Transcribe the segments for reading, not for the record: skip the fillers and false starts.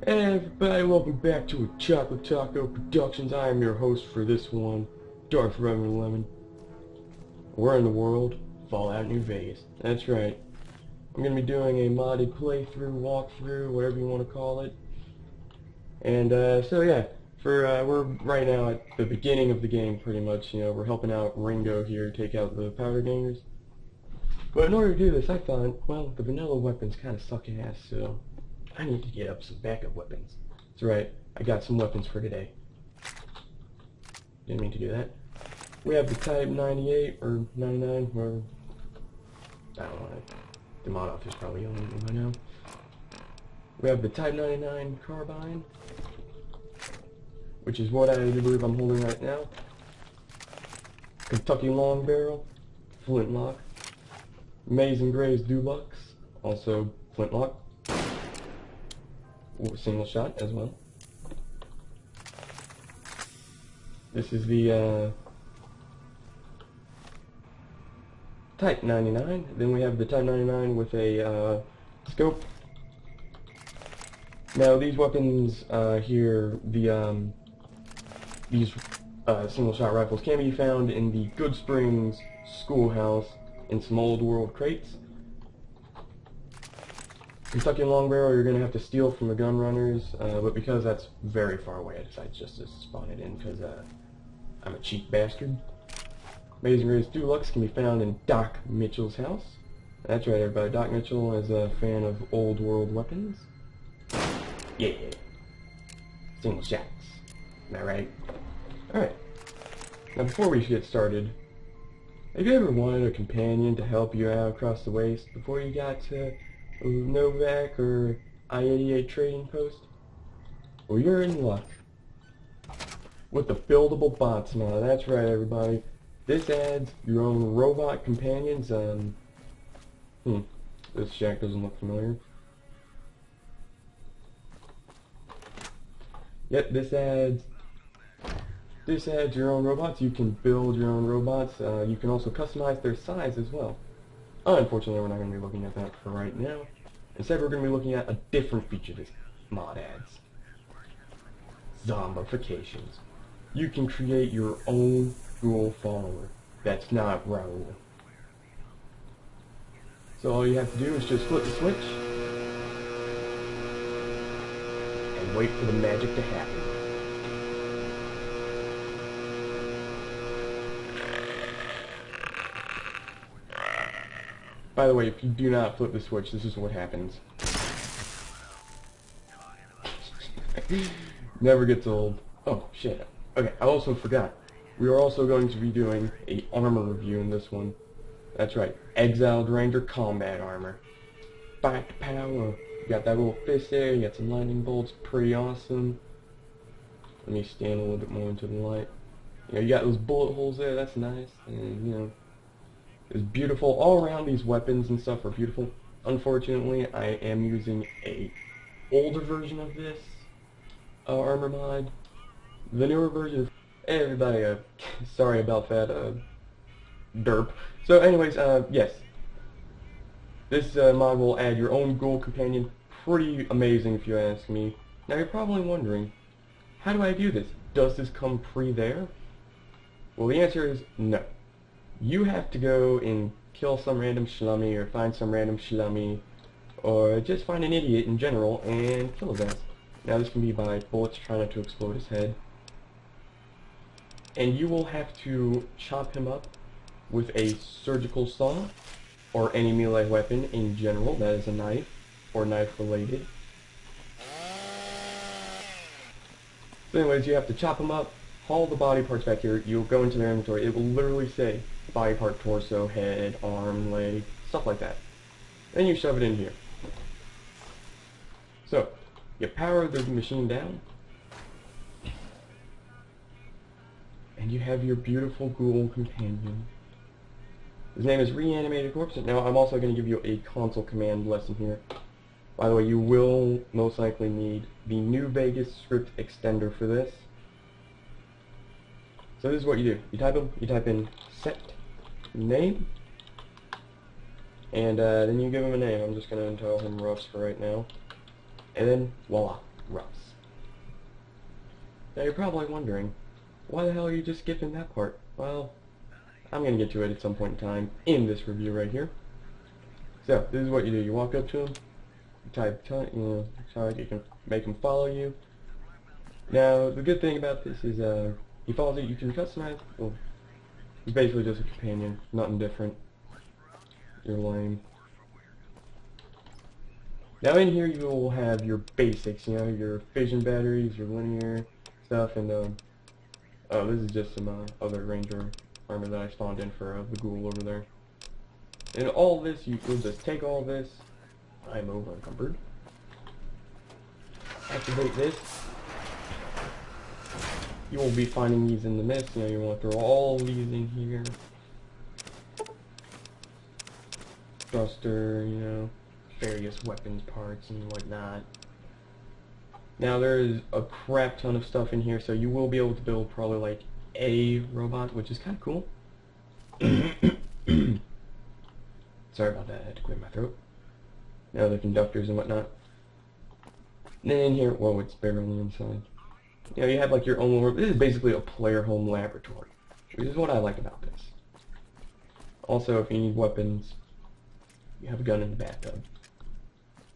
Hey everybody, welcome back to a Chocolate Taco Productions. I am your host for this one, Darth Reverend Lemon. We're in the world, Fallout New Vegas. That's right. I'm going to be doing a modded playthrough, walkthrough, whatever you want to call it. And so yeah, we're right now at the beginning of the game pretty much. You know, we're helping out Ringo here take out the powder gangers. But in order to do this, I thought, well, the vanilla weapons kind of suck ass, so I need to get up some backup weapons. That's right, I got some weapons for today. Didn't mean to do that. We have the Type 98 or 99, whatever. I don't know. The mod office probably yelling at me by now. We have the Type 99 carbine, which is what I believe I'm holding right now. Kentucky long barrel, flintlock. Amazing Grace Dulux, also flintlock. Single shot as well. This is the Type 99. Then we have the Type 99 with a scope. Now these weapons here, these single shot rifles can be found in the Goodsprings schoolhouse in some old world crates. Kentucky long barrel you're going to have to steal from the gun runners, but because that's very far away I decided just to spawn it in because I'm a cheap bastard. Amazing Grace Dulux can be found in Doc Mitchell's house. That's right everybody, Doc Mitchell is a fan of old world weapons. Yeah. Single shots. Am I right? Alright. Now before we get started, have you ever wanted a companion to help you out across the waste before you got to Novak or I-88 trading post? Well, you're in luck. With the buildable bots now, that's right everybody. This adds your own robot companions. This shack doesn't look familiar. Yep, this adds your own robots. You can build your own robots. You can also customize their size as well. Unfortunately, we're not going to be looking at that for right now. Instead, we're going to be looking at a different feature this mod adds. Zombifications. You can create your own ghoul follower that's not Raoul. So all you have to do is just flip the switch and wait for the magic to happen. By the way, if you do not flip the switch, this is what happens. Never gets old. Oh, shit. Okay, I also forgot. We are also going to be doing a armor review in this one. That's right, Exiled Ranger combat armor. Fight power. You got that little fist there, you got some lightning bolts, pretty awesome. Let me stand a little bit more into the light. You know, you got those bullet holes there, that's nice. And, you know, it's beautiful. All around these weapons and stuff are beautiful. Unfortunately, I am using a older version of this armor mod. The newer version. Hey everybody, sorry about that derp. So anyways, yes. This mod will add your own ghoul companion. Pretty amazing if you ask me. Now you're probably wondering, how do I do this? Does this come pre there? Well, the answer is no. You have to go and kill some random schlummy or find some random schlummy or just find an idiot in general and kill his ass. Now this can be by bullets trying not to explode his head. And you will have to chop him up with a surgical saw or any melee weapon in general, that is a knife or knife related. So anyways, you have to chop him up, haul the body parts back here, you'll go into their inventory, it will literally say body part, torso, head, arm, leg, stuff like that. Then you shove it in here. So, you power the machine down, and you have your beautiful ghoul companion. His name is Reanimated Corpse. Now I'm also going to give you a console command lesson here. By the way, you will most likely need the New Vegas script extender for this. So this is what you do. You type in set name, and then you give him a name. I'm just going to tell him Russ for right now. And then, voila. Ruffs. Now you're probably wondering, why the hell are you just skipping that part? Well, I'm going to get to it at some point in time in this review right here. So, this is what you do. You walk up to him, you type, you can make him follow you. Now, the good thing about this is, he follows you, you can customize, well, he's basically just a companion, nothing different. You're lame. Now in here you will have your basics, you know, your fission batteries, your linear stuff, and, oh, this is just some, other ranger armor that I spawned in for, the ghoul over there. And all this, you'll just take all this, I'm over encumbered, activate this. You will be finding these in the mist, you know, you want to throw all these in here. Thruster, you know, various weapons parts and whatnot. Now there is a crap ton of stuff in here, so you will be able to build probably like a robot, which is kind of cool. Sorry about that, I had to clear my throat. Now the conductors and whatnot. And then in here, whoa, it's barely inside. You know, you have like your own little, this is basically a player home laboratory, which is what I like about this. Also, if you need weapons, you have a gun in the bathtub.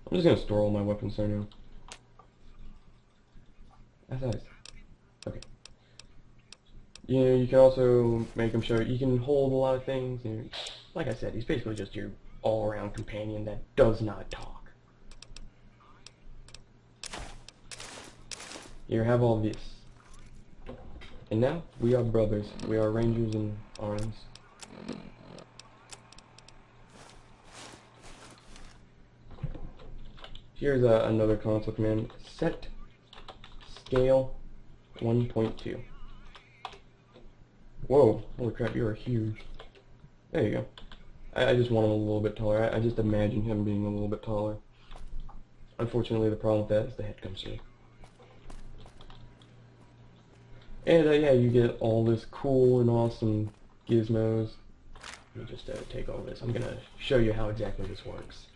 I'm just gonna store all my weapons there now. That's nice. Okay. You know, you can also make him show you can hold a lot of things. You know, like I said, he's basically just your all-around companion that does not talk. Here, have all this. And now, we are brothers. We are rangers in arms. Here's another console command. Set scale 1.2. Whoa, holy crap, you are huge. There you go. I just want him a little bit taller. I just imagine him being a little bit taller. Unfortunately, the problem with that is the head comes through. And yeah, you get all this cool and awesome gizmos. Let me just take all this. I'm gonna show you how exactly this works.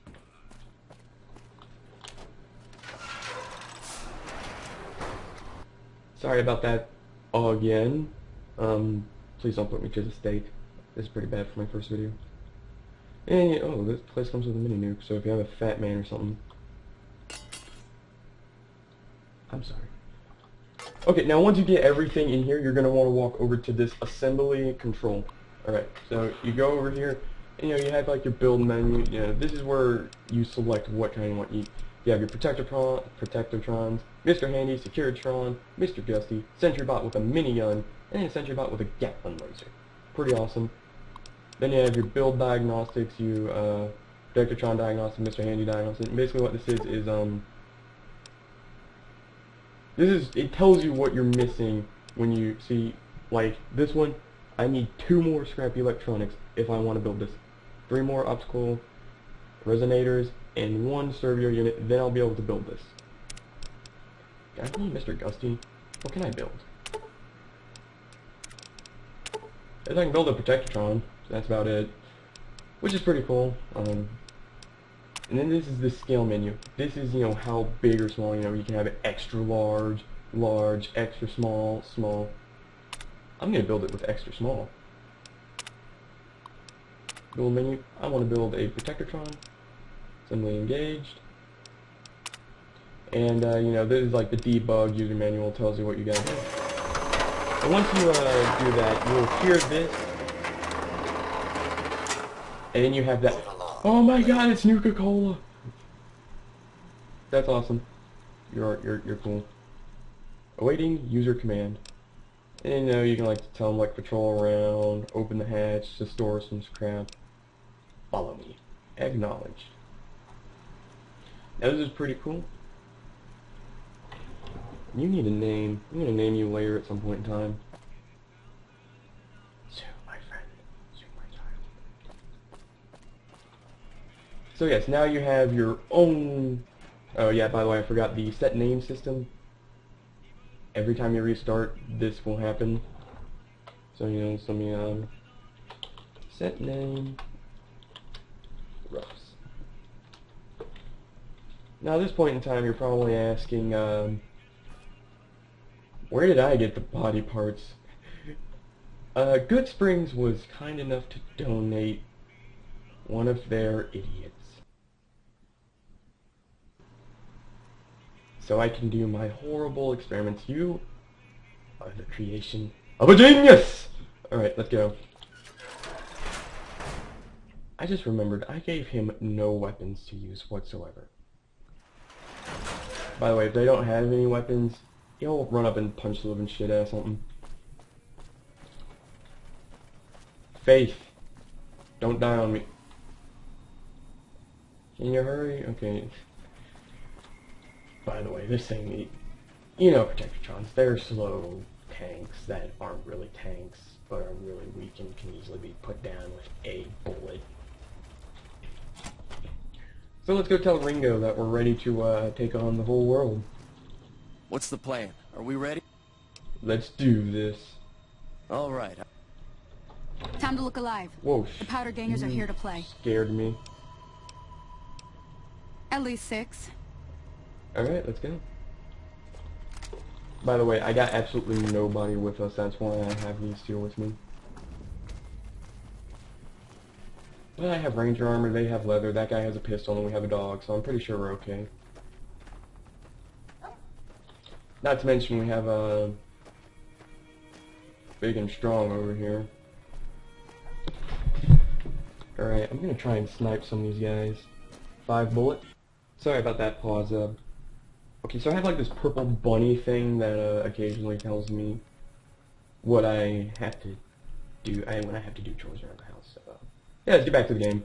Sorry about that again. Please don't put me to the stake. This is pretty bad for my first video. And yeah, oh, this place comes with a mini nuke, so if you have a fat man or something. I'm sorry. Okay, now once you get everything in here, you're going to want to walk over to this assembly control. Alright, so you go over here, and you know, you have like your build menu. You know, this is where you select what kind you want. You have your Protectortrons, Mr. Handy, Securitron, Mr. Gusty, Sentrybot with a minigun, and a Sentrybot with a Gatling laser. Pretty awesome. Then you have your build diagnostics, Protectortron diagnostics, Mr. Handy diagnostics. And basically what this is it tells you what you're missing when you see, like, this one, I need 2 more scrappy electronics if I want to build this. 3 more optical resonators and 1 servo unit, then I'll be able to build this. I need Mr. Gusty. What can I build? I can build a Protectortron, so that's about it. Which is pretty cool. And then this is the scale menu. This is, you know, how big or small, you know, you can have it extra large, large, extra small, small. I'm going to build it with extra small. Build menu. I want to build a Protectortron. Assembly engaged. And, you know, this is like the debug user manual, tells you what you got to do. And once you do that, you'll hear this. And then you have that. Oh my god, it's Nuka-Cola! That's awesome. You're cool. Awaiting user command. And you know, you can like tell them like patrol around, open the hatch to store some crap. Follow me. Acknowledged. Now this is pretty cool. You need a name. I'm gonna name you later at some point in time. So yes, now you have your own. Oh yeah, by the way, I forgot the set name system. Every time you restart, this will happen. So you know, some set name Ruffs. Now, at this point in time, you're probably asking, where did I get the body parts? Goodsprings was kind enough to donate one of their idiots, so I can do my horrible experiments. You are the creation of a genius! Alright, let's go. I just remembered, I gave him no weapons to use whatsoever. By the way, if they don't have any weapons, he'll run up and punch the living shit out of something. Faith, don't die on me. Can you hurry? Okay. By the way, this thing, you know Protectrons, they're slow tanks that aren't really tanks, but are really weak and can easily be put down with a bullet. So let's go tell Ringo that we're ready to take on the whole world. What's the plan? Are we ready? Let's do this. All right. Time to look alive. Whoa, The powder gangers are here to play. Scared me. At least 6. Alright, let's go. By the way, I got absolutely nobody with us, that's why I have these two with me. But I have ranger armor, they have leather, that guy has a pistol, and we have a dog, so I'm pretty sure we're okay. Not to mention we have a big and strong over here. Alright, I'm gonna try and snipe some of these guys. 5 bullet. Sorry about that pause. Okay, so I have like this purple bunny thing that occasionally tells me what I have to do when I have to do chores around the house. So, yeah, let's get back to the game.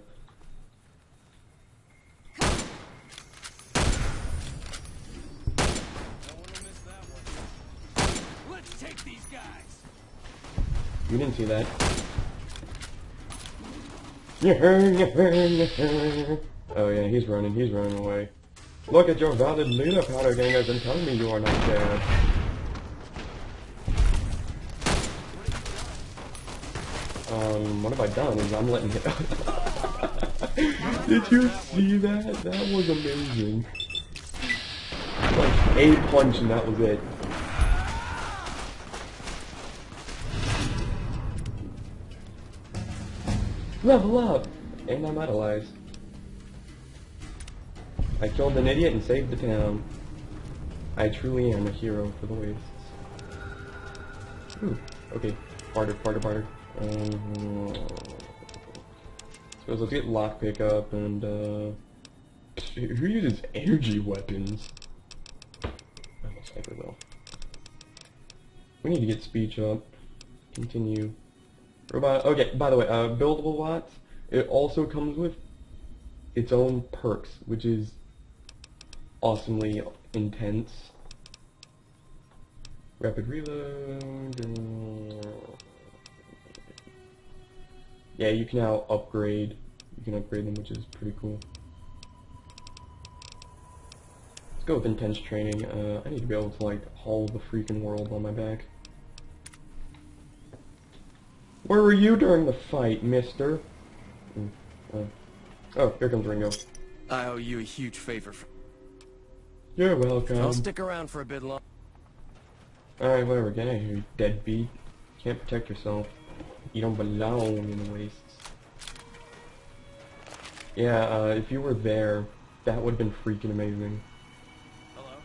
Let's take these guys. You didn't see that. Oh yeah, he's running away. Look at your valid leader, powder gangers, and tell me you are not dead. What have I done? Is I'm letting it. Did you see that? That was amazing. Like a punch and that was it. Level up! And I'm idolized. I killed an idiot and saved the town. I truly am a hero for the wastes. Ooh, okay. Barter. Suppose let's get lockpick up and who uses energy weapons? I'm a sniper though. We need to get speech up. Continue. Robot. Okay, by the way, buildable watts. It also comes with its own perks, which is awesomely intense. Rapid reload. Yeah, you can now upgrade. You can upgrade them, which is pretty cool. Let's go with intense training. I need to be able to like haul the freaking world on my back. Where were you during the fight, mister? Oh, here comes Ringo. I owe you a huge favor. You're welcome. I'll stick around for a bit longer. Alright, whatever, get out of here, you deadbeat. Can't protect yourself. You don't belong in the wastes. Yeah, if you were there, that would have been freaking amazing. Hello?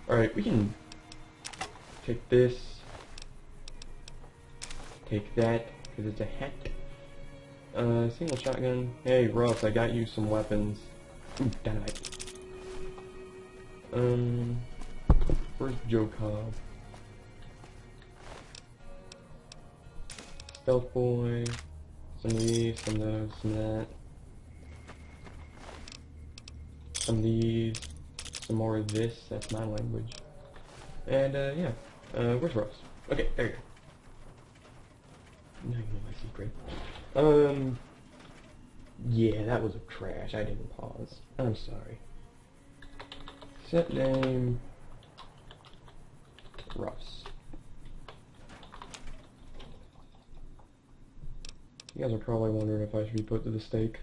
Alright, we can take this. Take that, because it's a hat. Single shotgun. Hey, Russ, I got you some weapons. Ooh, dynamite. Where's Joe Cobb? Stealth boy. Some of these, some of those, some of that. Some of these. Some more of this. That's my language. And, yeah. Where's Russ? Okay, there you go. Now you know my secret. Yeah, that was a crash. I didn't pause. I'm sorry. Set name Russ. You guys are probably wondering if I should be put to the stake.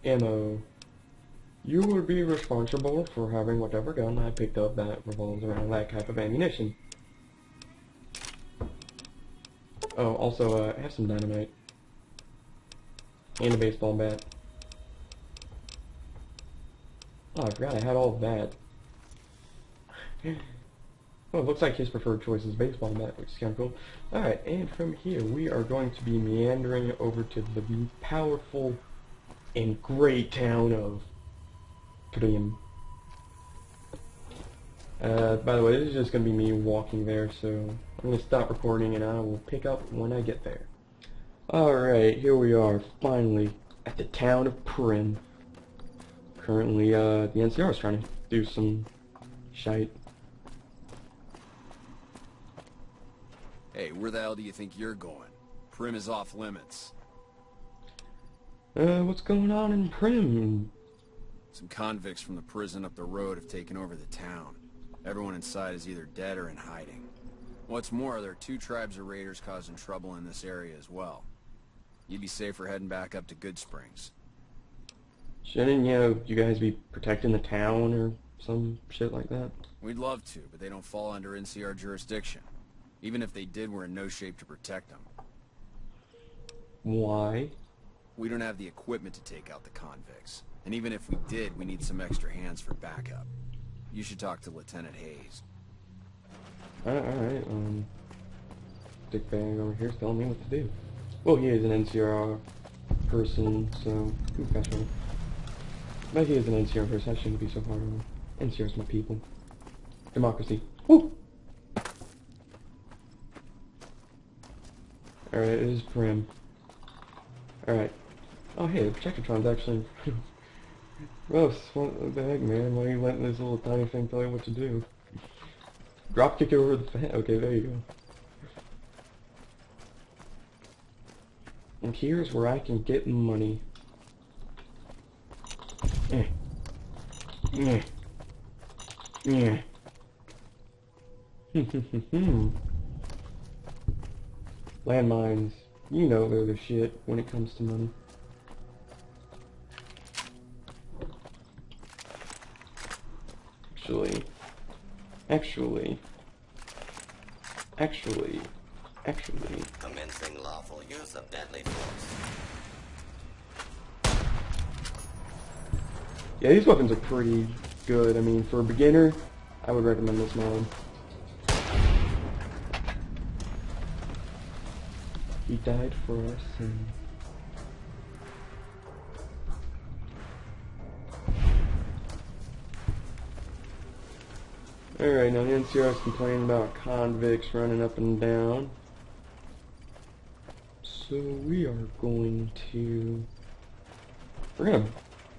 ammo. You would be responsible for having whatever gun I picked up that revolves around that type of ammunition. Oh, also, I have some dynamite. And a baseball bat. Oh, I forgot I had all of that. Oh, it looks like his preferred choice is baseball bat, which is kind of cool. Alright, and from here we are going to be meandering over to the powerful and great town of Primm. By the way, this is just going to be me walking there, so I'm going to stop recording and I will pick up when I get there. Alright, here we are, finally, at the town of Primm. Currently, the NCR is trying to do some shite. Hey, where the hell do you think you're going? Primm is off limits. What's going on in Primm? Some convicts from the prison up the road have taken over the town. Everyone inside is either dead or in hiding. What's more, there are 2 tribes of raiders causing trouble in this area as well. You'd be safer heading back up to Goodsprings. Shouldn't, you guys be protecting the town or some shit like that? We'd love to, but they don't fall under NCR jurisdiction. Even if they did, we're in no shape to protect them. Why? We don't have the equipment to take out the convicts. And even if we did, we need some extra hands for backup. You should talk to Lieutenant Hayes. Alright, Dick Bag over here is telling me what to do. Well, he is an NCR person, so professional. But he is an NCR person, I shouldn't be so hard on him. NCR's my people. Democracy. Woo! Alright, it is Primm. Alright. Oh hey, the Projectron's actually... Gross, what the heck, man? Why are you letting this little tiny thing tell you what to do? Drop kick it over the fan. Okay, there you go. And here's where I can get money. Landmines. You know they're the shit when it comes to money. Actually. Commencing lawful use of deadly force. Yeah, these weapons are pretty good. I mean, for a beginner, I would recommend this mod. He died for our sins. Alright, now the NCR is complaining about convicts running up and down. So we are going to... We're gonna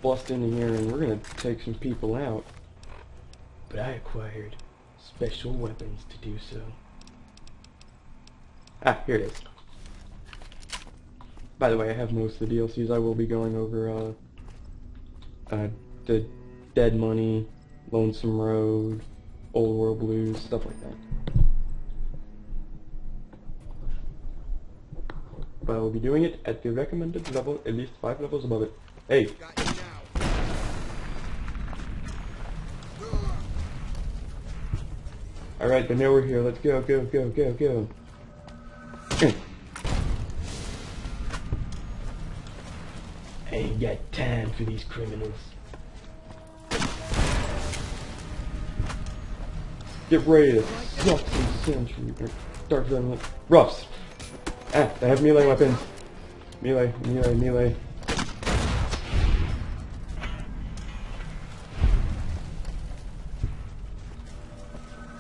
bust into here and we're gonna take some people out. But I acquired special weapons to do so. Ah, here it is. By the way, I have most of the DLCs. I will be going over the Dead Money, Lonesome Road, Old World Blues, stuff like that. But I will be doing it at the recommended level, at least 5 levels above it. Hey! Alright, then now we're here. Let's go, go, go, go, go. I ain't got time for these criminals. Get ready to suck some century or start them roughs. Ah, I have melee weapons. Melee.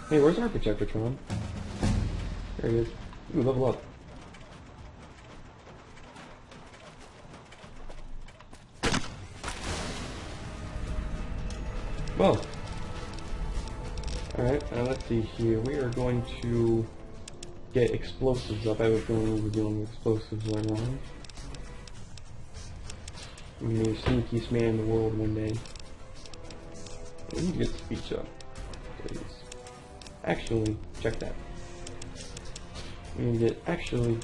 Hey, where's our Projectron? There he is. Ooh, level up. Well. Alright, now let's see here. We are going to get explosives up. I was going to be dealing with explosives later on. I'm gonna be the sneakiest man in the world one day. I need to get speech up, please. Actually, check that. I'm gonna get actually.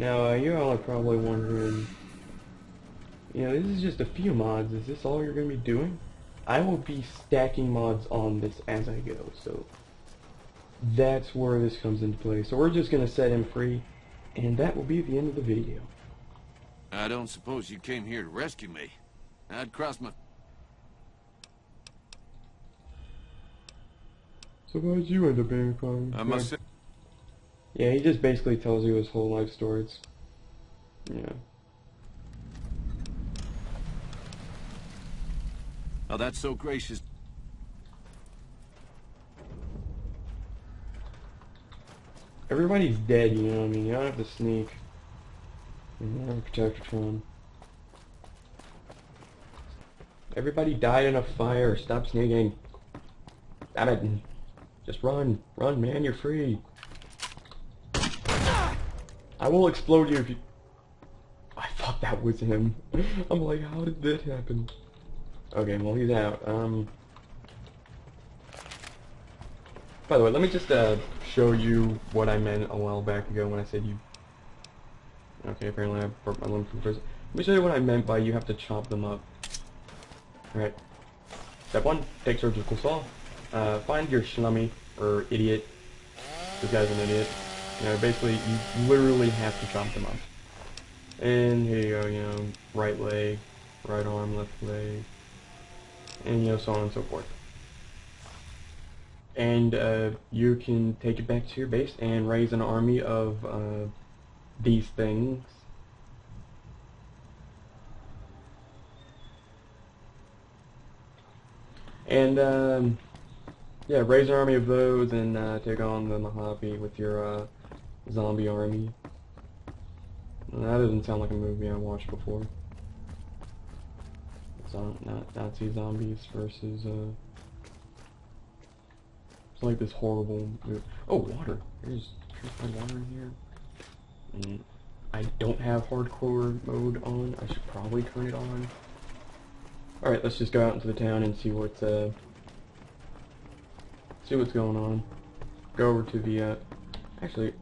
Now, you all are probably wondering, you know, this is just a few mods. Is this all you're going to be doing? I will be stacking mods on this as I go, so that's where this comes into play. So we're just going to set him free, and that will be the end of the video. I don't suppose you came here to rescue me. I'd cross my... So why'd you end up being fine? I must say... Yeah, he just basically tells you his whole life stories. Yeah. Oh, that's so gracious. Everybody's dead, you know what I mean? You don't have to sneak. You don't have a protectron. Everybody died in a fire. Stop sneaking. Damn it. Just run. Run, man. You're free. I will explode you if you... I thought that was him. I'm like, how did that happen? Okay, well, he's out. By the way, let me just show you what I meant a while back ago when I said you... Okay, apparently I broke my limb from prison. Let me show you what I meant by you have to chop them up. Alright. Step 1, take surgical saw. Find your schlummy, or idiot. This guy's an idiot. You know, basically, you literally have to chop them up. And here you go, you know, right leg, right arm, left leg, and you know, so on and so forth. And you can take it back to your base and raise an army of these things. And yeah, raise an army of those and take on the Mojave with your zombie army. That doesn't sound like a movie I watched before. It's not Nazi zombies versus it's like this horrible movie. Oh, water. Here's my water in here. And I don't have hardcore mode on. I should probably turn it on. Alright, let's just go out into the town and see what's going on. Go over to the actually,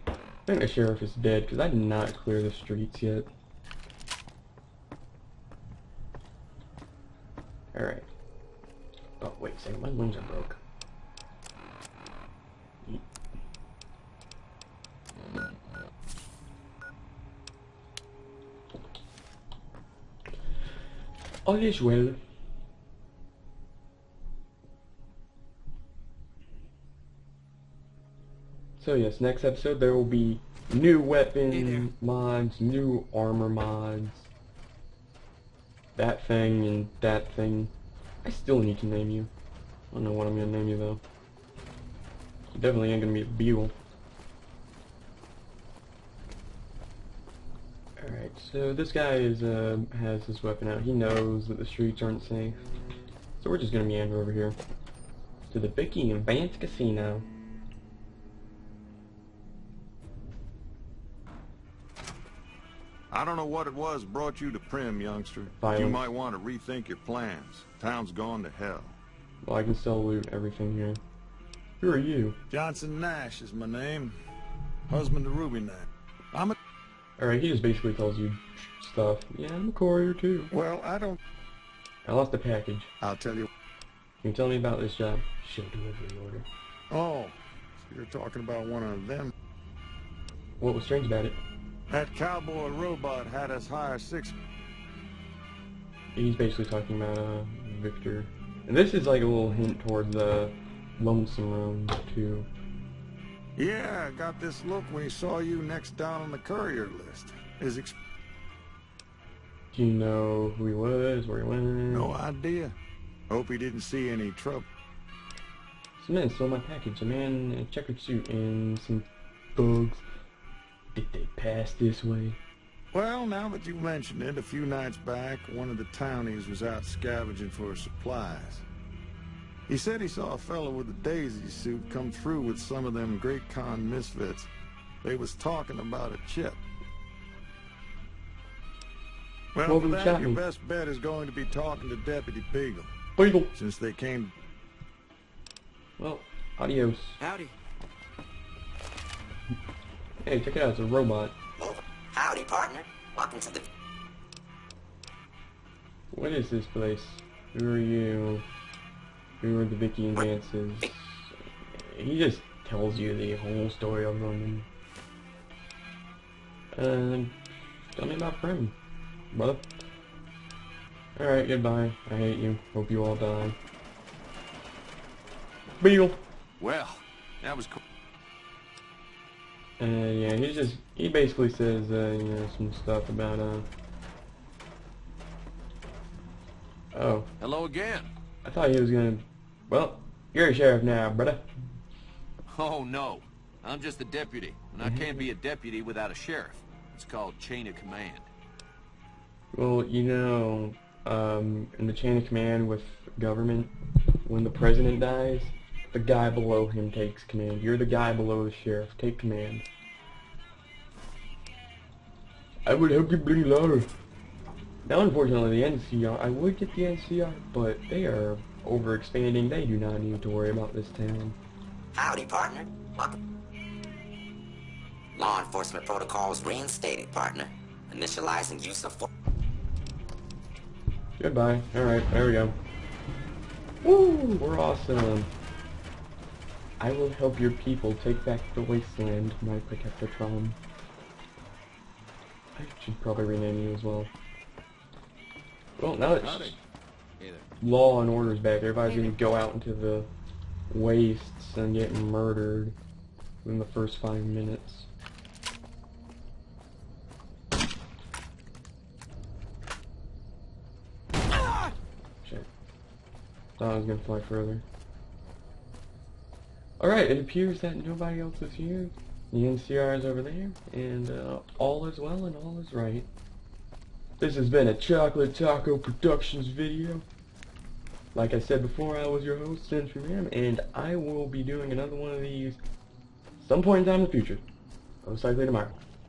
I think the sheriff is dead because I did not clear the streets yet. Alright. Oh, wait a second, my wings are broke. All is well. So yes, next episode there will be new weapon mods, new armor mods, that thing and that thing. I still need to name you. I don't know what I'm gonna name you though. You definitely ain't gonna be a Beetle. Alright, so this guy is has his weapon out. He knows that the streets aren't safe. So we're just gonna meander over here to the Vicky and Vance Casino. I don't know what it was brought you to Primm, youngster. Violence. You might want to rethink your plans. Town's gone to hell. Well, I can still loot everything here. Who are you? Johnson Nash is my name. Husband to Ruby Nash. I'm a... Alright, he just basically tells you stuff. Yeah, I'm a courier too. Well, I don't... I lost a package. I'll tell you... Can you tell me about this job? Show delivery order. Oh, so you're talking about one of them. What was strange about it? That cowboy robot had us hire 6... He's basically talking about Victor. And this is like a little hint towards Lonesome Room too. Yeah, I got this look when he saw you next down on the courier list. Do you know who he was, where he went? No idea. Hope he didn't see any trouble. Some men stole my package. A man in a checkered suit and some thugs. Did they pass this way? Well, now that you mentioned it, a few nights back, one of the townies was out scavenging for supplies. He said he saw a fellow with a daisy suit come through with some of them Great Khan misfits. They was talking about a chip. Well, What for was that, chatting? your best bet is going to be talking to Deputy Beagle. Beagle! Since they came... Well, adios. Howdy. Hey, check it out, it's a robot. Over. Howdy, partner. Welcome to the... What is this place? Who are you? Who are the Vicky and Vances? He just tells you the whole story of them. Tell me about Prim, brother. Alright, goodbye. I hate you. Hope you all die. Beagle! Well, that was cool. Yeah, he basically says, you know, some stuff about, oh. Hello again. I thought he was gonna, well, you're a sheriff now, brother. Oh, no. I'm just a deputy, and I can't be a deputy without a sheriff. It's called chain of command. Well, you know, in the chain of command with government, when the president dies, the guy below him takes command. You're the guy below the sheriff. Take command. I would help you bring louder. Now, unfortunately, the NCR, I would get the NCR, but they are overexpanding. They do not need to worry about this town. Howdy, partner. Welcome. Law enforcement protocols reinstated, partner. Initializing use of force. Goodbye. Alright, there we go. Woo! We're awesome. I will help your people take back the wasteland, my Protectatron. I should probably rename you as well. Well, now it's Howdy. Hey there. law and order's back. Everybody's gonna go out into the wastes and get murdered in the first 5 minutes. Shit. Thought I was gonna fly further. Alright, it appears that nobody else is here. The NCR is over there, and all is well and all is right. This has been a Chocolate Taco Productions video. Like I said before, I was your host, Century Man, and I will be doing another one of these some point in time in the future. Most likely tomorrow.